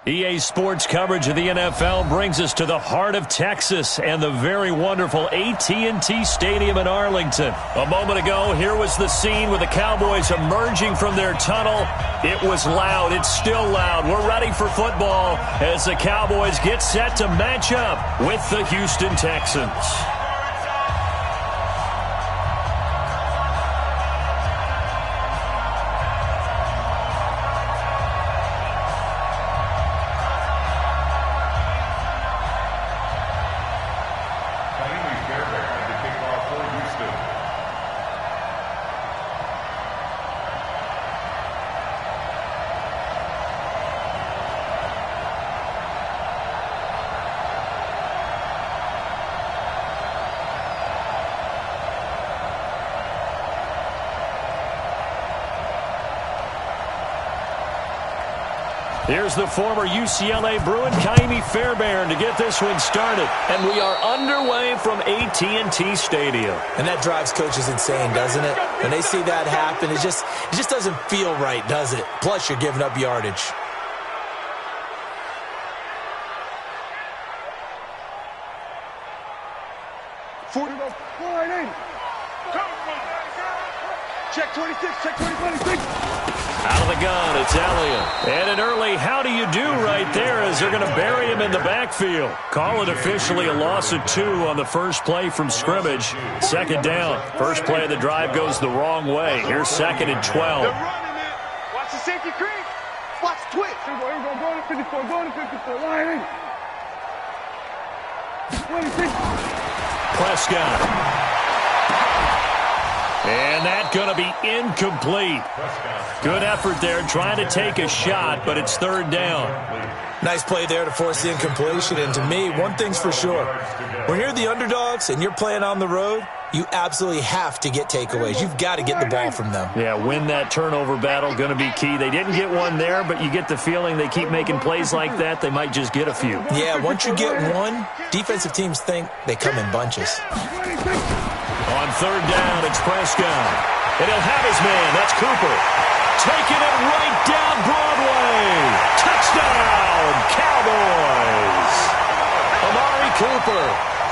EA Sports coverage of the NFL brings us to the heart of Texas and the very wonderful AT&T Stadium in Arlington. A moment ago, here was the scene with the Cowboys emerging from their tunnel. It was loud. It's still loud. We're ready for football as the Cowboys get set to match up with the Houston Texans. Here's the former UCLA Bruin, Kaimi Fairbairn, to get this one started. And we are underway from AT&T Stadium. And that drives coaches insane, doesn't it? When they see that happen, it just doesn't feel right, does it? Plus, you're giving up yardage. Check 26, check 26. Out of the gun, it's Elliott. And an early how do you do right there as they're going to bury him in the backfield. Call it officially a loss of 2 on the first play from scrimmage. Second down. First play of the drive goes the wrong way. Here's 2nd and 12. They're running it. Watch the safety creep. Watch the twitch. Here we go. Go to 54. Go to 54. Line in. 26. Prescott. And that's going to be incomplete. Good effort there trying to take a shot, but it's 3rd down. Nice play there to force the incompletion. And to me, one thing's for sure. When you're the underdogs and you're playing on the road, you absolutely have to get takeaways. You've got to get the ball from them. Yeah, win that turnover battle, going to be key. They didn't get one there, but you get the feeling they keep making plays like that, they might just get a few. Yeah, once you get one, defensive teams think they come in bunches. On 3rd down, it's Prescott. And he'll have his man. That's Cooper. Taking it right down Broadway. Touchdown, Cowboys. Amari Cooper,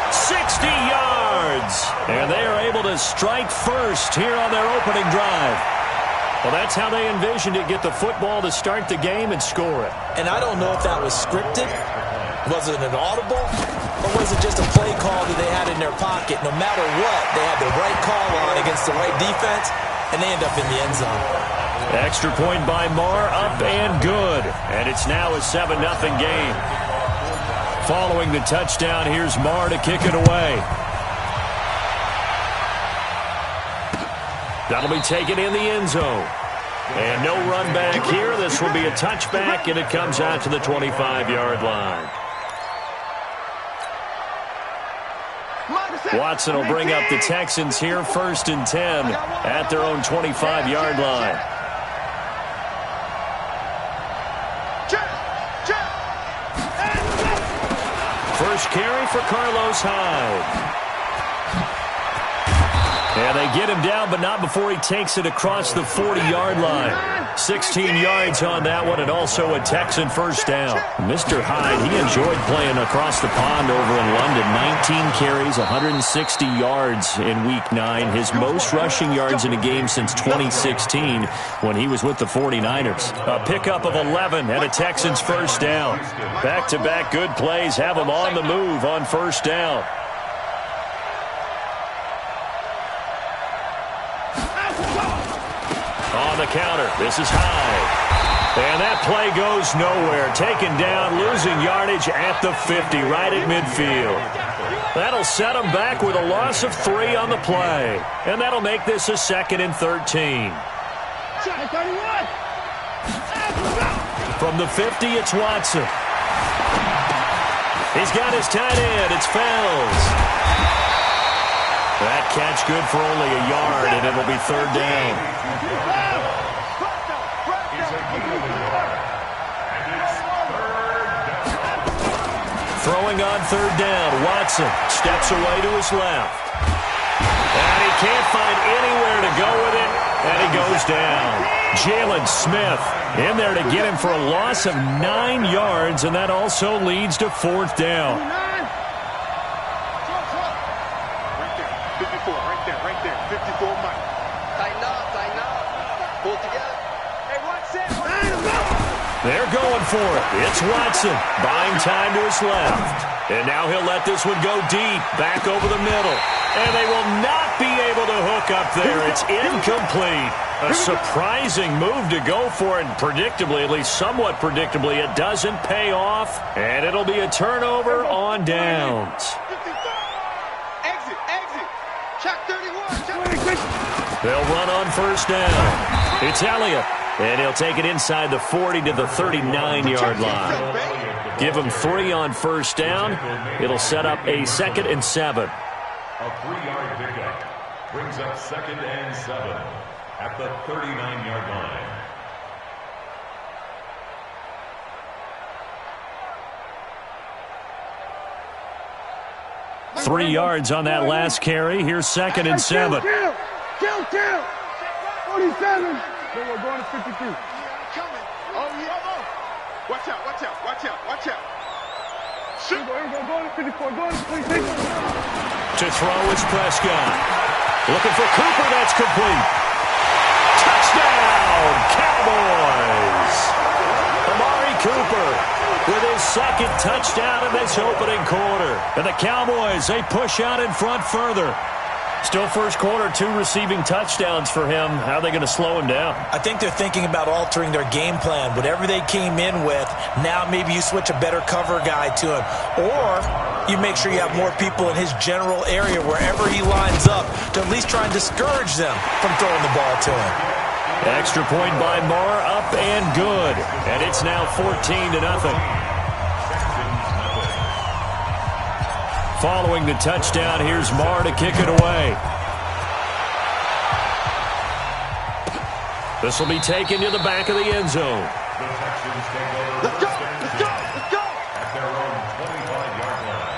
60 yards. And they are able to strike first here on their opening drive. Well, that's how they envisioned it. Get the football to start the game and score it. And I don't know if that was scripted. Was it an audible? Or was it just a play call that they had in their pocket? No matter what, they had the right call on against the right defense, and they end up in the end zone. Extra point by Marr, up and good. And it's now a 7-0 game. Following the touchdown, here's Marr to kick it away. That'll be taken in the end zone. And no run back here. This will be a touchback, and it comes out to the 25-yard line. Watson will bring up the Texans here 1st and 10 at their own 25-yard line. First carry for Carlos Hyde. And they get him down, but not before he takes it across the 40-yard line. 16 yards on that one, and also a Texan first down. Mr. Hyde, he enjoyed playing across the pond over in London. 19 carries, 160 yards in Week 9. His most rushing yards in a game since 2016 when he was with the 49ers. A pickup of 11 and a Texans first down. Back-to-back good plays have him on the move on first down. On the counter, this is Hyde. And that play goes nowhere. Taken down, losing yardage at the 50, right at midfield. That'll set him back with a loss of 3 on the play. And that'll make this a 2nd and 13. From the 50, it's Watson. He's got his tight end. It's Fells. That catch good for only a yard, and it'll be 3rd down. Throwing on 3rd down, Watson steps away to his left. And he can't find anywhere to go with it. And he goes down. Jalen Smith in there to get him for a loss of 9 yards, and that also leads to 4th down. Right there, 54, right there, 54, Mike. Tighten up, pull together. Hey, watch that. They're going for it. It's Watson buying time to his left. And now he'll let this one go deep, back over the middle. And they will not be able to hook up there. It's incomplete. A surprising move to go for it, and predictably, at least somewhat predictably, it doesn't pay off. And it'll be a turnover on downs. 55. Exit. Check 31. They'll run on 1st down. It's Elliott. And he'll take it inside the 40 to the 39-yard line. Give him 3 on 1st down. It'll set up a 2nd and 7. A 3-yard pickup brings up 2nd and 7 at the 39-yard line. Three yards on that last carry. Here's 2nd and 7. Kill. 47. Then we're going to 52. Coming. Oh, yeah. Watch out. Shoot. Go to 54. Go to 26. To throw is Prescott. Looking for Cooper. That's complete. Touchdown, Cowboys. Amari Cooper with his 2nd touchdown in this opening quarter. And the Cowboys, they push out in front further. Still first quarter, 2 receiving touchdowns for him. How are they going to slow him down? I think they're thinking about altering their game plan. Whatever they came in with, now maybe you switch a better cover guy to him. Or you make sure you have more people in his general area wherever he lines up to at least try and discourage them from throwing the ball to him. Extra point by Marr, up and good. And it's now 14-0. Following the touchdown, here's Marr to kick it away. This will be taken to the back of the end zone. Let's go. At their own 25-yard line.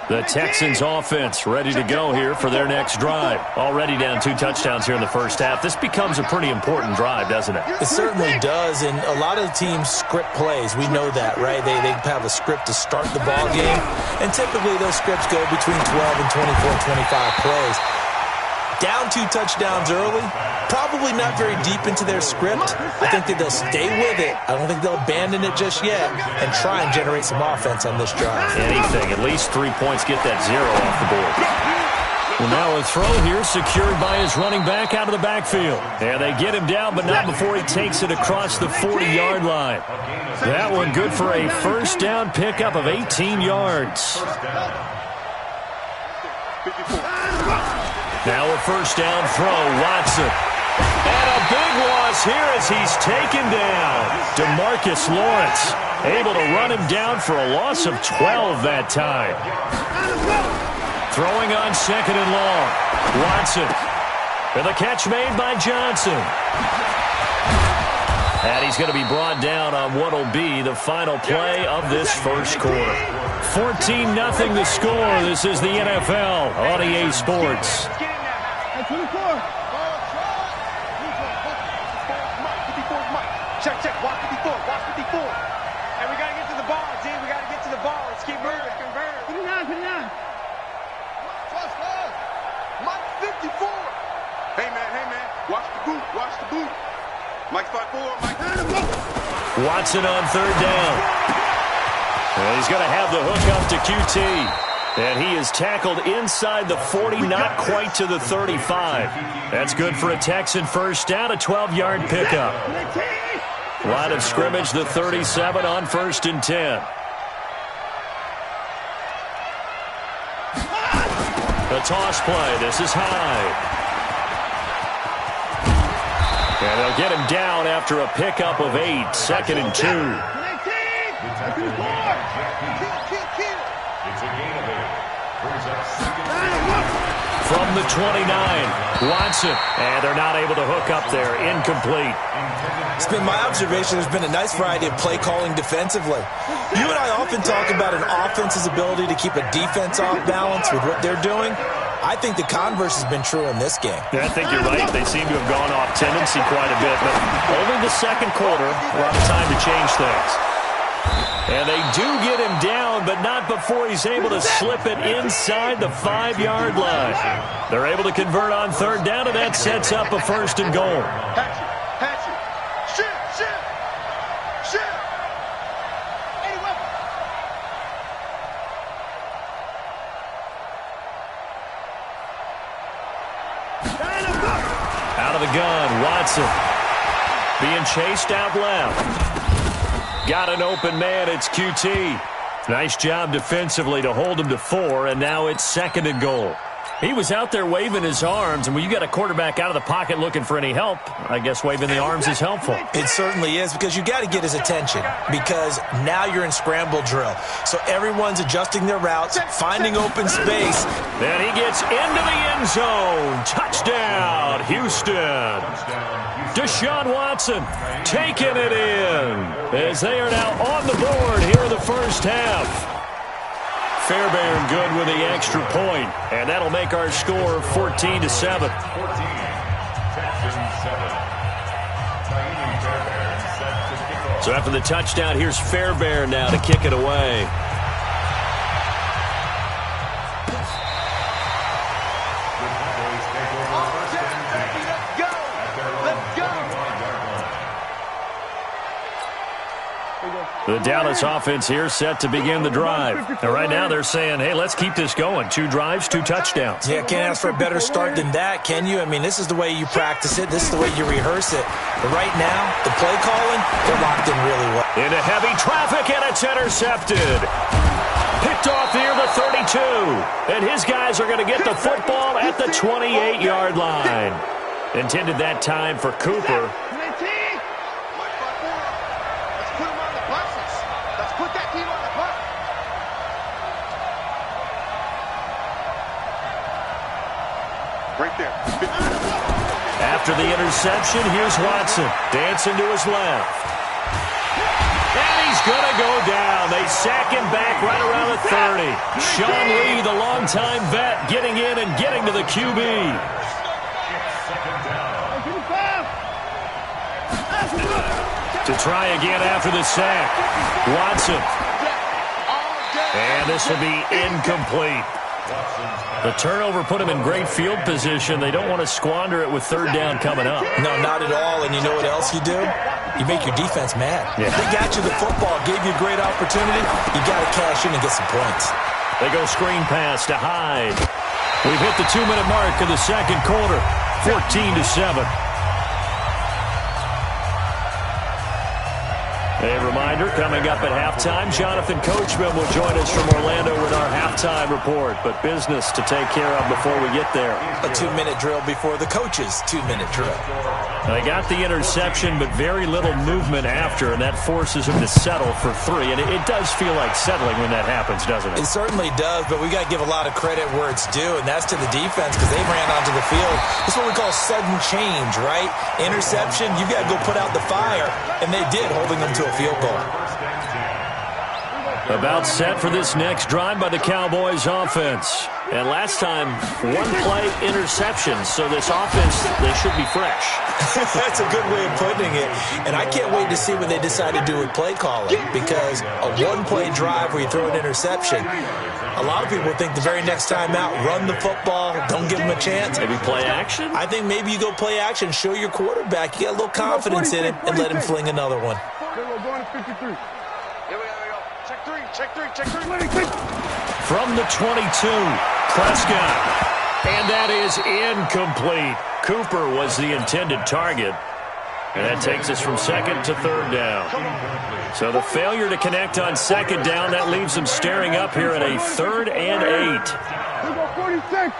The Texans offense ready to go here for their next drive. Already down 2 touchdowns here in the first half. This becomes a pretty important drive, doesn't it? It certainly does, and a lot of teams script plays. We know that, right? They have a script to start the ball game, and typically those scripts go between 12 and 24, 25 plays. Down 2 touchdowns early, probably not very deep into their script. I think that they'll stay with it. I don't think they'll abandon it just yet and try and generate some offense on this drive. Anything, at least 3 points, get that 0 off the board. Well, now a throw here secured by his running back out of the backfield. And they get him down, but not before he takes it across the 40-yard line. That one good for a 1st down pickup of 18 yards. Now a 1st down throw, Watson. And a big loss here as he's taken down. DeMarcus Lawrence able to run him down for a loss of 12 that time. Throwing on 2nd and long. Watson. And the catch made by Johnson. And he's going to be brought down on what will be the final play of this first quarter. 14-0 the score. This is the NFL on EA Sports. Check. Watch 54. And we got to get to the ball, G. We got to get to the ball. Let's keep moving. Put it on. Mike 54. Hey, man. Watch the boot. Mike 5-4. Mike. Watson on 3rd down. And he's going to have the hook up to QT. And he is tackled inside the 40, not quite to the 35. That's good for a Texan 1st down, a 12-yard pickup. Line of scrimmage, the 37 on 1st and 10. The toss play. This is high. And they'll get him down after a pickup of 8. 2nd and 2. It's a gain of 8. Brings up 2nd. From the 29, Watson. And they're not able to hook up there. Incomplete. It's been my observation there's been a nice variety of play calling defensively. You and I often talk about an offense's ability to keep a defense off balance with what they're doing. I think the converse has been true in this game. Yeah, I think you're right. They seem to have gone off tendency quite a bit, but only the second quarter, a lot of time to change things. And they do get him down, but not before he's able to slip it inside the 5-yard line. They're able to convert on third down, and that sets up a 1st and goal. Hatchet. Shift. Any weapon. Out of the gun, Watson. Being chased out left. Got an open man, it's QT. Nice job defensively to hold him to 4, and now it's 2nd and goal. He was out there waving his arms, and when you got a quarterback out of the pocket looking for any help, I guess waving the arms is helpful. It certainly is, because you got to get his attention, because now you're in scramble drill. So everyone's adjusting their routes, finding open space. Then he gets into the end zone. Touchdown, Houston. Deshaun Watson taking it in as they are now on the board here in the first half. Fairbairn good with the extra point, and that'll make our score 14-7. So after the touchdown, here's Fairbairn now to kick it away. The Dallas offense here set to begin the drive. And right now they're saying, hey, let's keep this going. 2 drives, 2 touchdowns. Yeah, can't ask for a better start than that, can you? I mean, this is the way you practice it. This is the way you rehearse it. But right now, the play calling, they're locked in really well. Into heavy traffic, and it's intercepted. Picked off near the 32. And his guys are going to get the football at the 28-yard line. Intended that time for Cooper. Right there. After the interception, here's Watson. Dancing to his left. And he's going to go down. They sack him back right around the 30. Sean Lee, the longtime vet, getting in and getting to the QB. To try again after the sack. Watson. And this will be incomplete. The turnover put him in great field position. They don't want to squander it with third down coming up. No, not at all. And you know what else you do? You make your defense mad. Yeah. They got you the football, gave you a great opportunity. You got to cash in and get some points. They go screen pass to Hyde. We've hit the 2-minute mark of the second quarter. 14-7. A reminder, coming up at halftime, Jonathan Coachman will join us from Orlando with our halftime report. But business to take care of before we get there. A 2-minute drill before the coach's 2-minute drill. They got the interception, but very little movement after, and that forces him to settle for 3. And it does feel like settling when that happens, doesn't it? It certainly does, but we got to give a lot of credit where it's due, and that's to the defense because they ran onto the field. This is what we call sudden change, right? Interception, you got to go put out the fire, and they did, holding them to a field goal. About set for this next drive by the Cowboys offense. And last time, 1-play interception, so this offense, they should be fresh. That's a good way of putting it. And I can't wait to see what they decide to do with play calling, because a 1-play drive where you throw an interception, a lot of people think the very next time out, run the football, don't give them a chance. Maybe play action? I think maybe you go play action, show your quarterback, you got a little confidence in him, and let him fling another one. Going to 53. Here we go. Check three. From the 22, Prescott. And that is incomplete. Cooper was the intended target. And that takes us from second to third down. So the failure to connect on second down, that leaves them staring up here at a 3rd and 8. 46.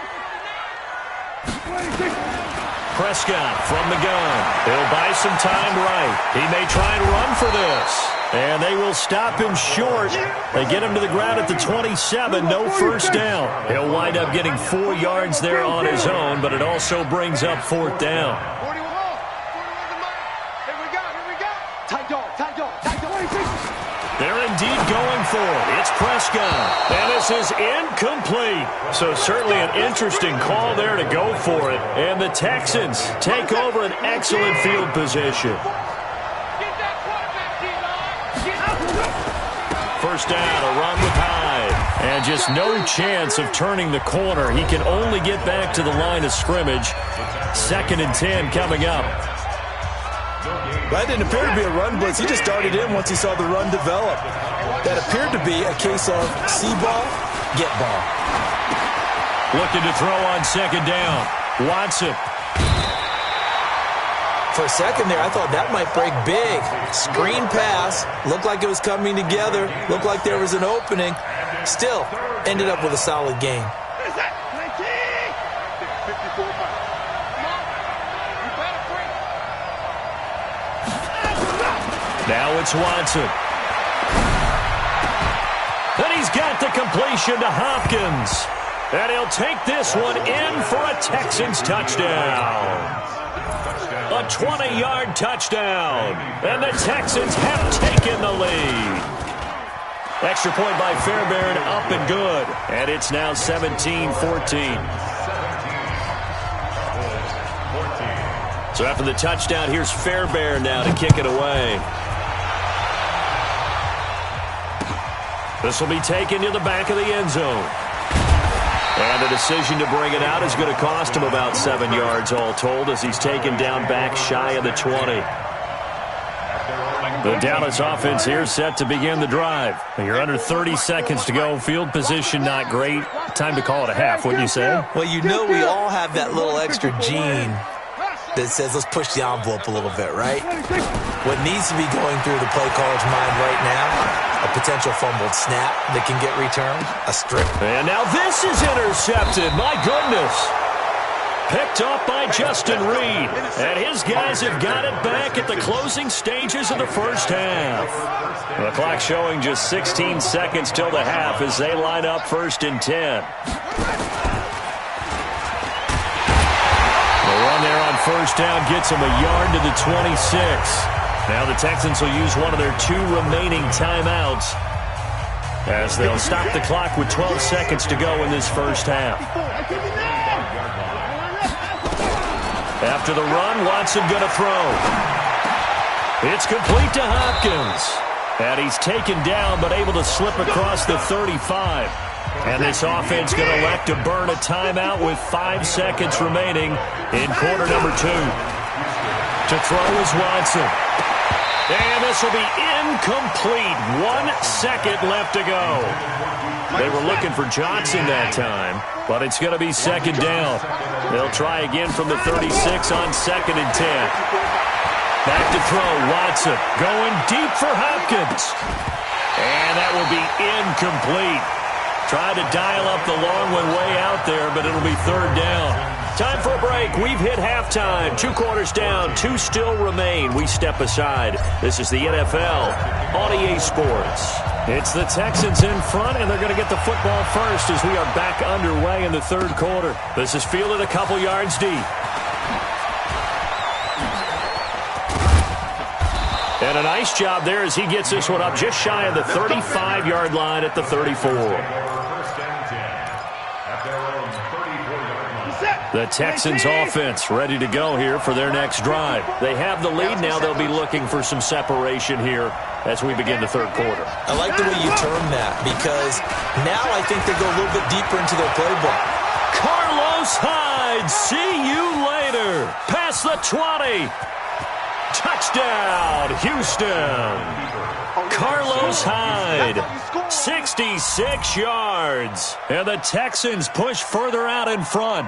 Prescott from the gun. He'll buy some time right. He may try and run for this. And they will stop him short. They get him to the ground at the 27. No first down. He'll wind up getting 4 yards there on his own, but it also brings up 4th down. They're indeed going for it. It's Prescott. And this is incomplete. So certainly an interesting call there to go for it. And the Texans take over an excellent field position. First down, a run with Hyde. And just no chance of turning the corner. He can only get back to the line of scrimmage. 2nd and 10 coming up. That didn't appear to be a run blitz. He just darted in once he saw the run develop. That appeared to be a case of see ball, get ball. Looking to throw on 2nd down. Watson. For a second there, I thought that might break big. Screen pass. Looked like it was coming together. Looked like there was an opening. Still, ended up with a solid game. Now it's Watson. Then he's got the completion to Hopkins. And he'll take this one in for a Texans touchdown. A 20-yard touchdown. And the Texans have taken the lead. Extra point by Fairbairn, up and good. And it's now 17-14. So after the touchdown, here's Fairbairn now to kick it away. This will be taken to the back of the end zone. And the decision to bring it out is going to cost him about 7 yards all told as he's taken down back shy of the 20. The Dallas offense here set to begin the drive. You're under 30 seconds to go. Field position not great. Time to call it a half, wouldn't you say? Well, you know we all have that little extra gene that says let's push the envelope a little bit, right? What needs to be going through the play caller's mind right now, a potential fumbled snap that can get returned, a strip. And now this is intercepted. My goodness. Picked up by Justin Reed. And his guys have got it back at the closing stages of the first half. The clock showing just 16 seconds till the half as they line up 1st and 10. The run there on 1st down gets him a yard to the 26. Now the Texans will use one of their 2 remaining timeouts as they'll stop the clock with 12 seconds to go in this first half. After the run, Watson going to throw. It's complete to Hopkins. And he's taken down but able to slip across the 35. And this offense going to elect to burn a timeout with 5 seconds remaining in quarter number 2. To throw is Watson. And this will be incomplete. 1 second left to go. They were looking for Johnson that time, but it's going to be 2nd down. They'll try again from the 36 on 2nd and 10. Back to throw, Watson going deep for Hopkins. And that will be incomplete. Tried to dial up the long one way out there, but it'll be 3rd down. Time for a break. We've hit halftime. 2 quarters down. 2 still remain. We step aside. This is the NFL on EA Sports. It's the Texans in front, and they're going to get the football first as we are back underway in the 3rd quarter. This is fielded a couple yards deep. And a nice job there as he gets this one up just shy of the 35-yard line at the 34. The Texans offense ready to go here for their next drive. They have the lead now. They'll be looking for some separation here as we begin the 3rd quarter. I like the way you term that because now I think they go a little bit deeper into their playbook. Carlos Hyde, see you later. Past the 20. Touchdown, Houston. Carlos Hyde, 66 yards. And the Texans push further out in front.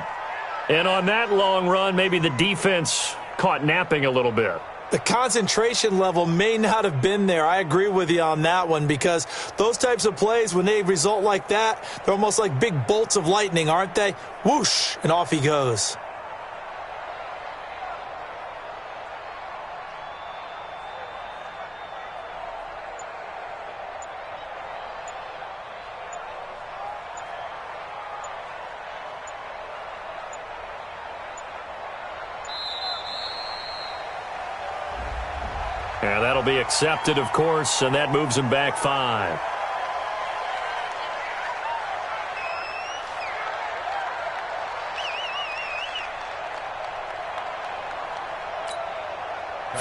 And on that long run, maybe the defense caught napping a little bit. The concentration level may not have been there. I agree with you on that one because those types of plays, when they result like that, they're almost like big bolts of lightning, aren't they? Whoosh, and off he goes. And that'll be accepted, of course, and that moves him back 5.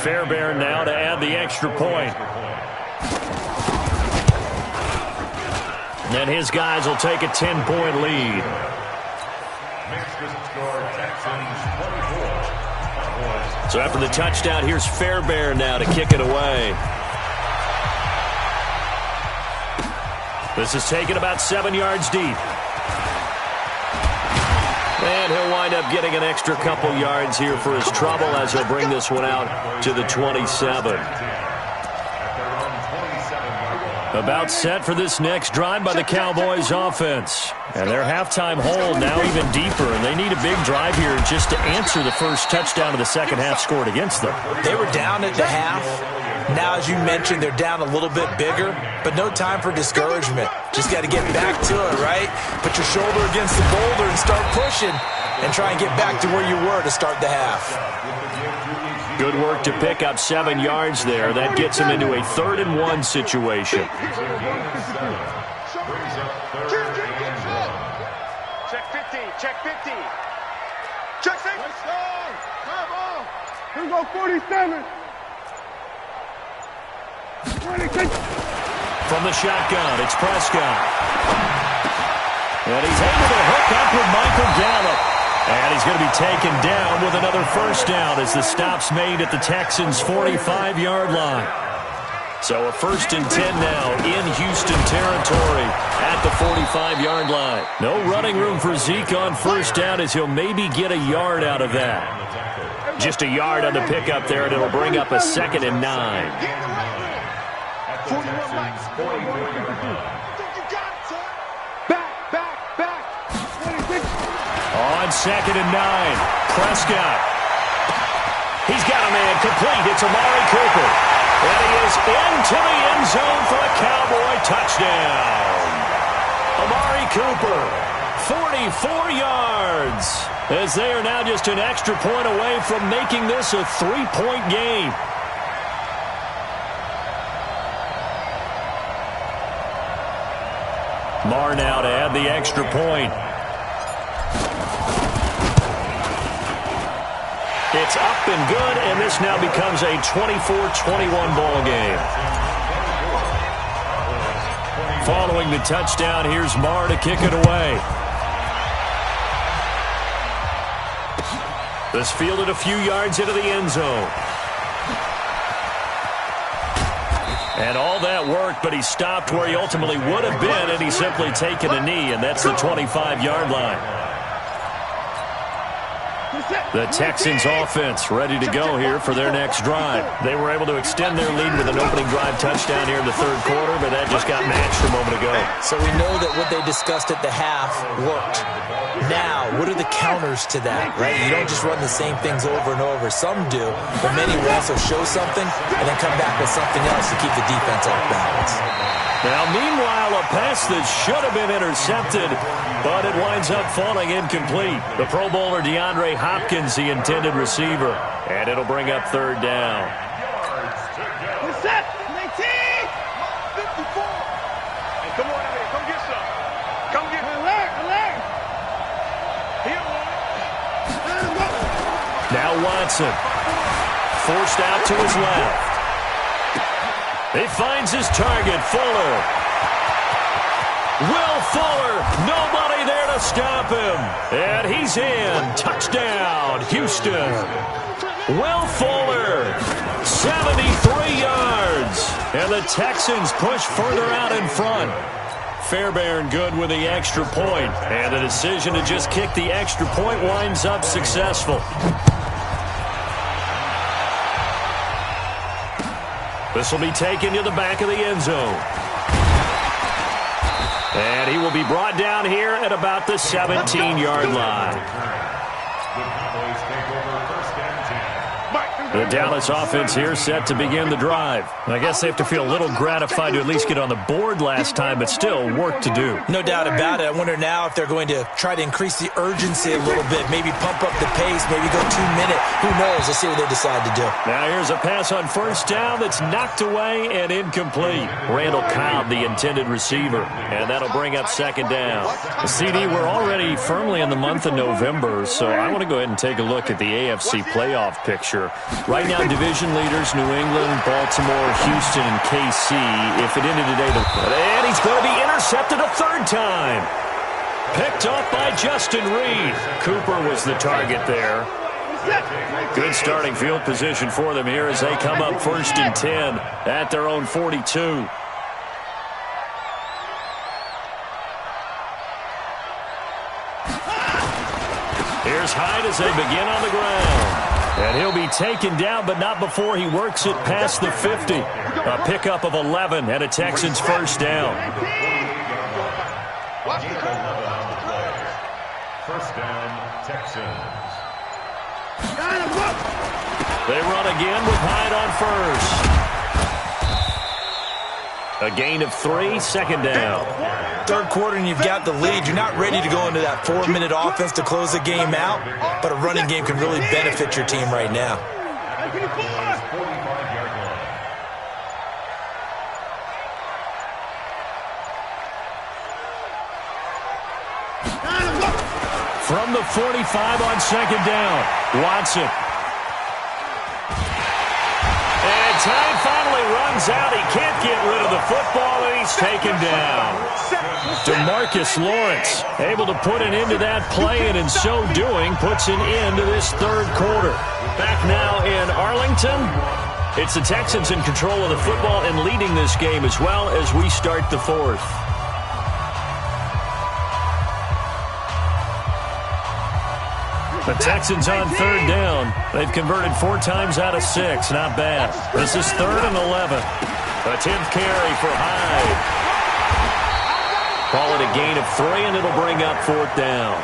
Fairbairn now to add the extra point. And his guys will take a 10-point lead. So after the touchdown, here's Fairbairn now to kick it away. This is taken about 7 yards deep. And he'll wind up getting an extra couple yards here for his trouble as he'll bring this one out to the 27. About set for this next drive by the Cowboys offense. And their halftime hole now even deeper, and they need a big drive here just to answer the first touchdown of the second half scored against them. They were down at the half. Now, as you mentioned, they're down a little bit bigger, but no time for discouragement. Just got to get back to it, right? Put your shoulder against the boulder and start pushing and try and get back to where you were to start the half. Good work to pick up 7 yards there. That gets him into a 3rd-and-1 situation. Check 15. Check 15. Check 6. Here we go, 47. 26. From the shotgun, it's Prescott. And he's able to hook up with Michael Gallup. And he's going to be taken down with another first down as the stop's made at the Texans' 45-yard line. So a 1st and 10 now in Houston territory at the 45-yard line. No running room for Zeke on first down as he'll maybe get a yard out of that. Just a yard on the pickup there, and it'll bring up a 2nd and 9. On 2nd and 9, Prescott. He's got a man complete. It's Amari Cooper. And he is into the end zone for a Cowboy touchdown. Amari Cooper, 44 yards. As they are now just an extra point away from making this a 3-point game. Marr now to add the extra point. It's up and good, and this now becomes a 24-21 ball game. Following the touchdown, here's Marr to kick it away. This fielded a few yards into the end zone. And all that worked, but he stopped where he ultimately would have been, and he's simply taken a knee, and that's the 25-yard line. The Texans offense ready to go here for their next drive. They were able to extend their lead with an opening drive touchdown here in the 3rd quarter, but that just got matched a moment ago. So we know that what they discussed at the half worked. Now, what are the counters to that, right? You don't just run the same things over and over. Some do, but many will also show something and then come back with something else to keep the defense off balance. Now, meanwhile, a pass that should have been intercepted, but it winds up falling incomplete. The Pro Bowler DeAndre Hopkins, the intended receiver, and it'll bring up 3rd down. What's up? 19! 54! Hey, come on out here. Come get some. Come get some. Alert! Now Watson, forced out to his left. He finds his target, Fuller. Will Fuller, nobody there to stop him. And he's in. Touchdown, Houston. Will Fuller, 73 yards. And the Texans push further out in front. Fairbairn good with the extra point. And the decision to just kick the extra point winds up successful. This will be taken to the back of the end zone. And he will be brought down here at about the 17-yard line. The Dallas offense here set to begin the drive. I guess they have to feel a little gratified to at least get on the board last time, but still work to do. No doubt about it. I wonder now if they're going to try to increase the urgency a little bit, maybe pump up the pace, maybe go 2 minute. Who knows? Let's see what they decide to do. Now here's a pass on first down that's knocked away and incomplete. Randall Cobb, the intended receiver, and that'll bring up second down. CD, we're already firmly in the month of November, so I want to go ahead and take a look at the AFC playoff picture. Right now, division leaders, New England, Baltimore, Houston, and KC. If it ended today, and he's going to be intercepted a third time. Picked off by Justin Reed. Cooper was the target there. Good starting field position for them here as they come up 1st and 10 at their own 42. Here's Hyde as they begin on the ground. And he'll be taken down, but not before he works it past the 50. A pickup of 11 and a Texans first down. First down, Texans. They run again with Hyde on first. A gain of 3, second down. Third quarter and you've got the lead. You're not ready to go into that 4-minute offense to close the game out, but a running game can really benefit your team right now. From the 45 on second down, Watson. And time finally runs out. He can't get rid of the football, and he's taken down. DeMarcus Lawrence able to put an end to that play, and in so doing, puts an end to this third quarter. Back now in Arlington. It's the Texans in control of the football and leading this game as well as we start the fourth. The Texans on third down. They've converted 4 times out of 6. Not bad. This is 3rd and 11. A 10th carry for Hyde. Call it a gain of 3, and it'll bring up 4th down.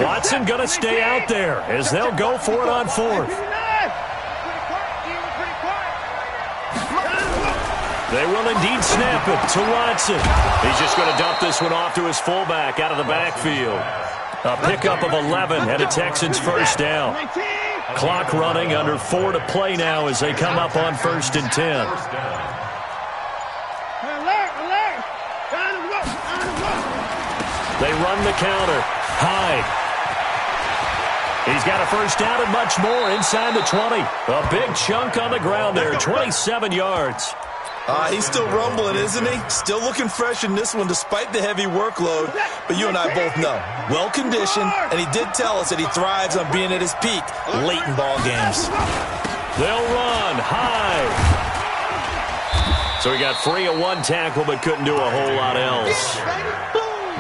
Watson going to stay out there as they'll go for it on 4th. They will indeed snap it to Watson. He's just going to dump this one off to his fullback out of the backfield. A pickup of 11 and a Texans first down. Clock running under 4 to play now as they come up on 1st and 10. They run the counter. Hyde. He's got a first down and much more inside the 20. A big chunk on the ground there, 27 yards. He's still rumbling, isn't he? Still looking fresh in this one despite the heavy workload. But you and I both know, well-conditioned, and he did tell us that he thrives on being at his peak late in ball games. They'll run high. So he got free of 1 tackle but couldn't do a whole lot else.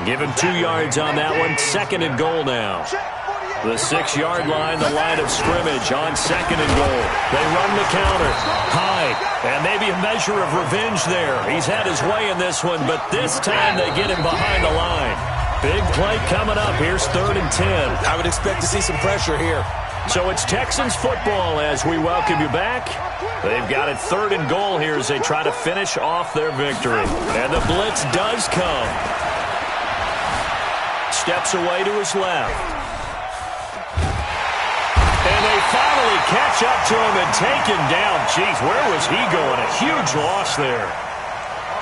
Give him 2 yards on that one. 2nd and goal now. The 6-yard line, the line of scrimmage on 2nd and goal. They run the counter. Hyde. And maybe a measure of revenge there. He's had his way in this one, but this time they get him behind the line. Big play coming up. Here's 3rd and 10. I would expect to see some pressure here. So it's Texans football as we welcome you back. They've got it 3rd and goal here as they try to finish off their victory. And the blitz does come. Steps away to his left. And they finally catch up to him and take him down. Jeez, where was he going? A huge loss there.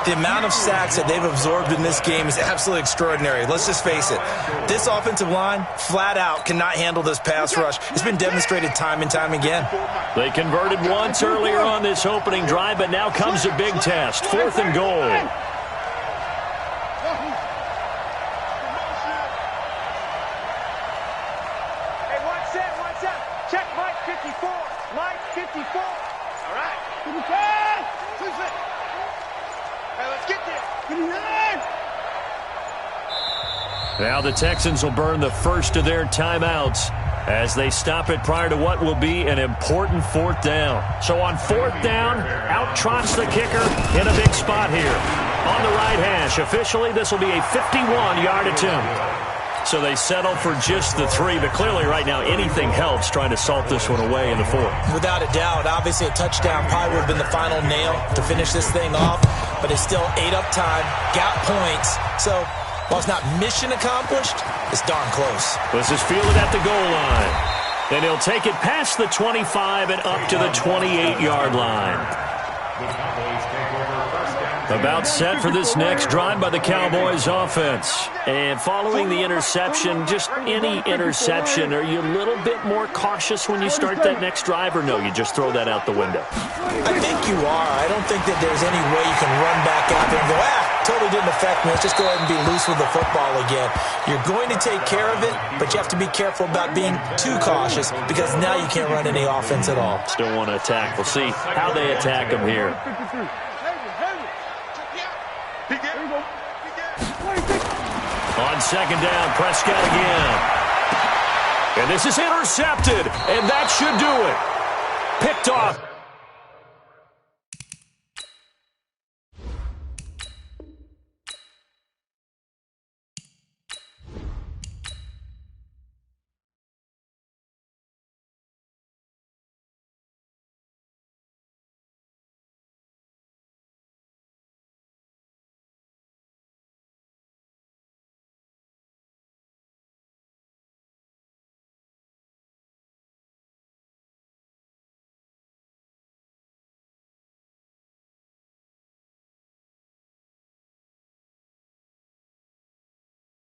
The amount of sacks that they've absorbed in this game is absolutely extraordinary. Let's just face it. This offensive line, flat out, cannot handle this pass rush. It's been demonstrated time and time again. They converted once earlier on this opening drive, but now comes a big test. 4th and goal. Check Mike 54. Mike 54. All right. Hey, let's get there. Now the Texans will burn the first of their timeouts as they stop it prior to what will be an important 4th down. So on 4th down, out trots the kicker in a big spot here. On the right hash, officially this will be a 51-yard attempt. So they settle for just the 3, but clearly right now anything helps trying to salt this one away in the 4th. Without a doubt, obviously a touchdown probably would have been the final nail to finish this thing off, but it's still ate up time, got points. So while it's not mission accomplished, it's darn close. This is fielded at the goal line. And he'll take it past the 25 and up to the 28-yard line. The Cowboys take over first down. About set for this next drive by the Cowboys offense. And following the interception, just any interception, are you a little bit more cautious when you start that next drive, or no, you just throw that out the window? I think you are. I don't think that there's any way you can run back out there and go, totally didn't affect me. Let's just go ahead and be loose with the football again. You're going to take care of it, but you have to be careful about being too cautious because now you can't run any offense at all. Still want to attack. We'll see how they attack him here. On second down, Prescott again. And this is intercepted, and that should do it. Picked off